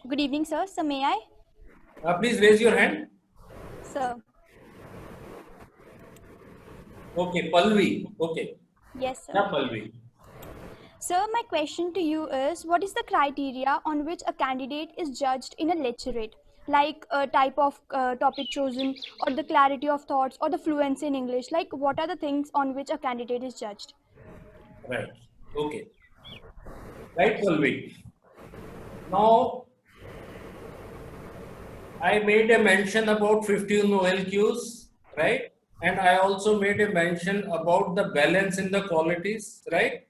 Good evening, sir. So may I? Please raise your hand. Sir. Okay, Palvi. Okay. Yes, sir. Yeah, Palvi. Sir, my question to you is, what is the criteria on which a candidate is judged in a lecturate? Like a type of topic chosen, or the clarity of thoughts, or the fluency in English? Like, what are the things on which a candidate is judged? Right. Okay. Right, Okay, sir. Palvi. Now, I made a mention about 15 OLQs, right? And I also made a mention about the balance in the qualities, right?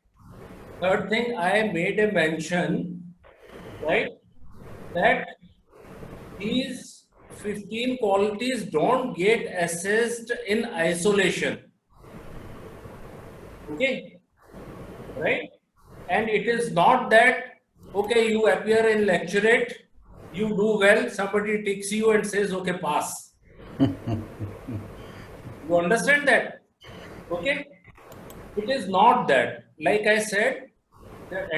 Third thing, I made a mention, right, that these 15 qualities don't get assessed in isolation, okay, right? And it is not that, okay, you appear in lecturate, you do well, somebody takes you and says, okay, pass. You understand that? Okay? It is not that. Like I said, the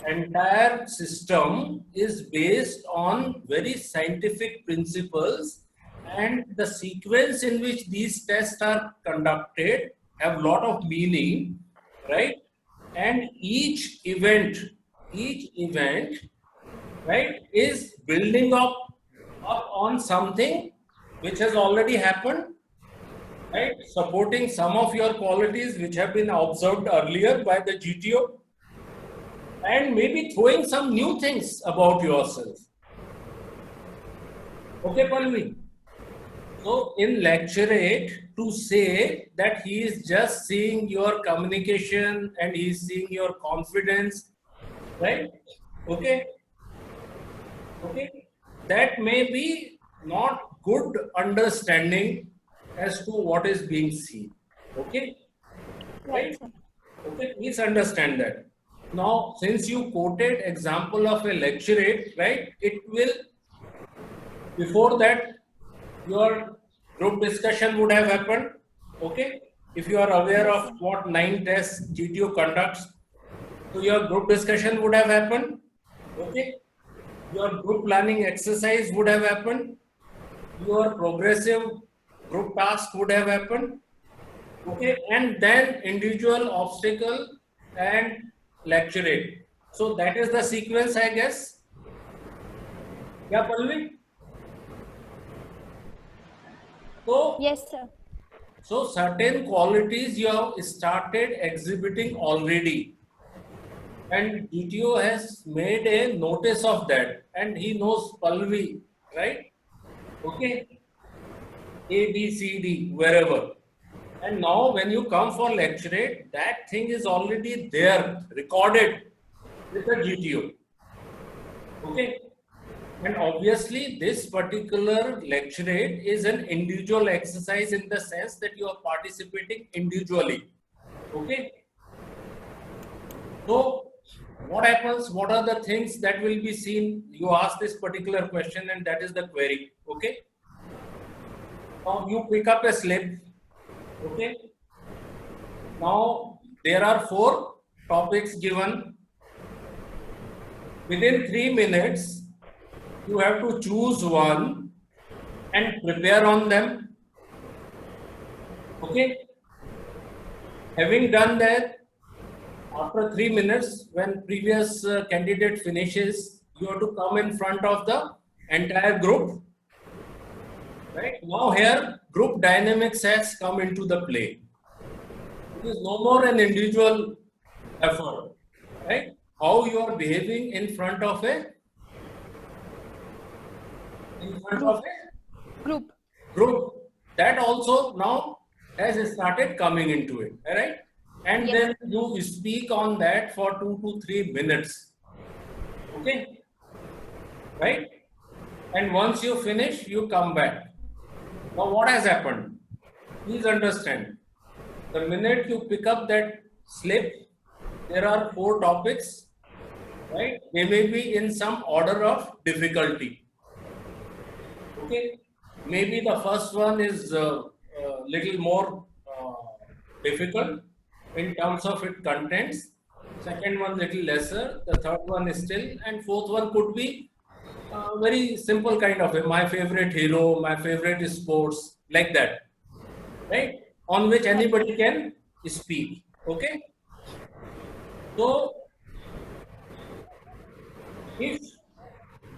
entire system is based on very scientific principles, and the sequence in which these tests are conducted have lot of meaning, right? And each event, right, is building up on something which has already happened, right, supporting some of your qualities which have been observed earlier by the GTO, and maybe throwing some new things about yourself. Okay, Palvi? So in lecturate, to say that he is just seeing your communication and he is seeing your confidence, right? Okay, okay, that may be not good understanding as to what is being seen. Okay, Right, right? sir. Okay, please understand that. Now, since you quoted example of a lecturate, right? It will, before that, your group discussion would have happened. Okay, if you are aware Yes, of sir. what 9 tests GTO conducts, so your group discussion would have happened. Okay, your group planning exercise would have happened. Your progressive group task would have happened. Okay, and then individual obstacle and lecturate. So that is the sequence, I guess. Yeah, Palvi. So, Yes, sir. so certain qualities you have started exhibiting already, and DTO has made a notice of that, and he knows Palvi, right? Okay, A, B, C, D, wherever. And now when you come for lecturate, that thing is already there, recorded with the GTO. Okay. And obviously, this particular lecturate is an individual exercise in the sense that you are participating individually. Okay. So, what happens? What are the things that will be seen? You ask this particular question, and that is the query. Okay. Now, you pick up a slip. Okay. Now, there are 4 topics given. Within 3 minutes, you have to choose one and prepare on them. Okay. Having done that, after 3 minutes, when previous candidate finishes, you have to come in front of the entire group. Right now, here group dynamics has come into the play. It is no more an individual effort, right? How you are behaving in front of Group. a Group. group, that also now has started coming into it, right? And Yes, then sir. you speak on that for 2 to 3 minutes, okay, right? And once you finish, you come back. Now, what has happened? Please understand. The minute you pick up that slip, there are 4 topics, right? They may be in some order of difficulty. Okay, maybe the first one is little more difficult in terms of its contents. second one little lesser, the third one is still, and fourth one could be very simple kind of my favorite hero, my favorite sports, like that, right? On which anybody can speak. Okay. So if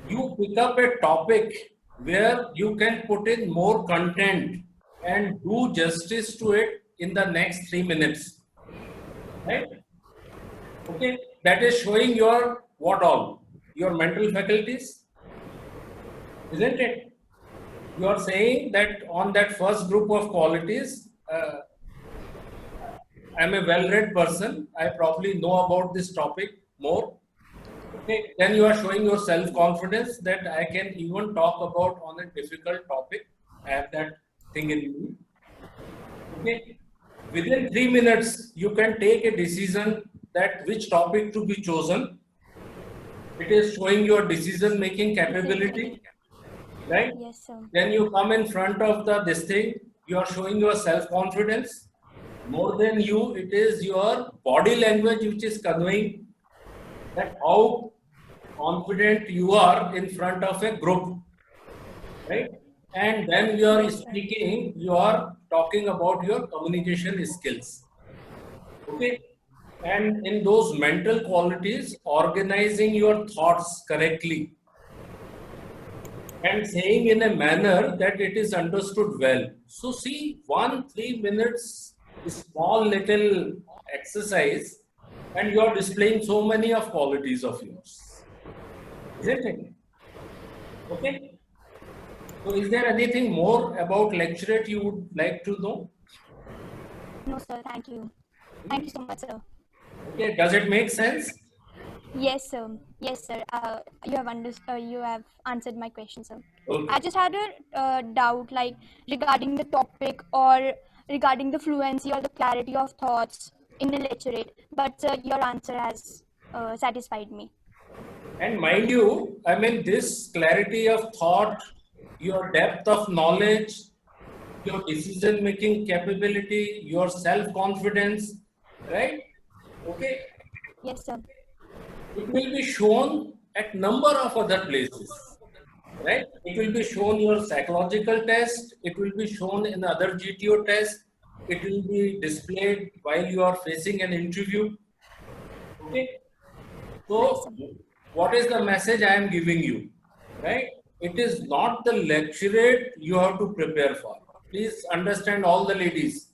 you pick up a topic where you can put in more content and do justice to it in the next 3 minutes, right? Okay, that is showing your what all? Your mental faculties, isn't it? You are saying that on that first group of qualities, I'm a well-read person. I probably know about this topic more. Okay, then you are showing your self-confidence that I can even talk about on a difficult topic. I have that thing in me. Okay, within 3 minutes, you can take a decision that which topic to be chosen. It is showing your decision-making capability, right? Yes, sir. Then you come in front of this thing. You are showing your self-confidence. More than you, it is your body language which is conveying that how confident you are in front of a group, right? And then you are speaking, you are talking about your communication skills, okay? And in those mental qualities, organizing your thoughts correctly and saying in a manner that it is understood well. So see, 3 minutes small little exercise, and you are displaying so many of qualities of yours, isn't it? Okay. So is there anything more about lecturate you would like to know? No, sir. Thank you. Thank you so much, sir. Okay. Does it make sense? Yes, sir. Yes, sir. You have you have answered my question, sir. Okay. I just had a doubt, like regarding the topic or regarding the fluency or the clarity of thoughts in the lecturate. But your answer has satisfied me. And mind you, I mean, this clarity of thought, your depth of knowledge, your decision making capability, your self confidence, right? Okay. Yes, sir. It will be shown at number of other places, right? It will be shown your psychological test. It will be shown in other GTO test. It will be displayed while you are facing an interview. Okay. So, what is the message I am giving you, right? It is not the lecturate you have to prepare for. Please understand, all the ladies.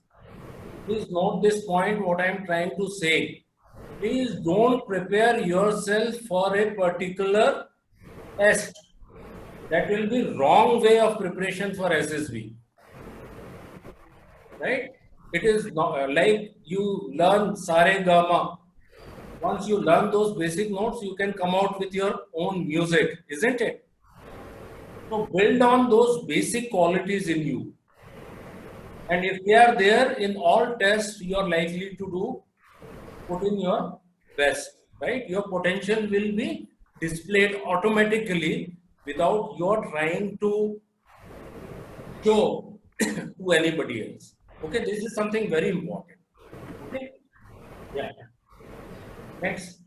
Please note this point, what I am trying to say. Please don't prepare yourself for a particular test. That will be wrong way of preparation for SSB. Right? It is not like you learn Sare Gama. Once you learn those basic notes, you can come out with your own music, isn't it? So build on those basic qualities in you. And if they are there in all tests, you are likely to put in your best, right? Your potential will be displayed automatically without your trying to show to anybody else. Okay, this is something very important. Okay, yeah. Next.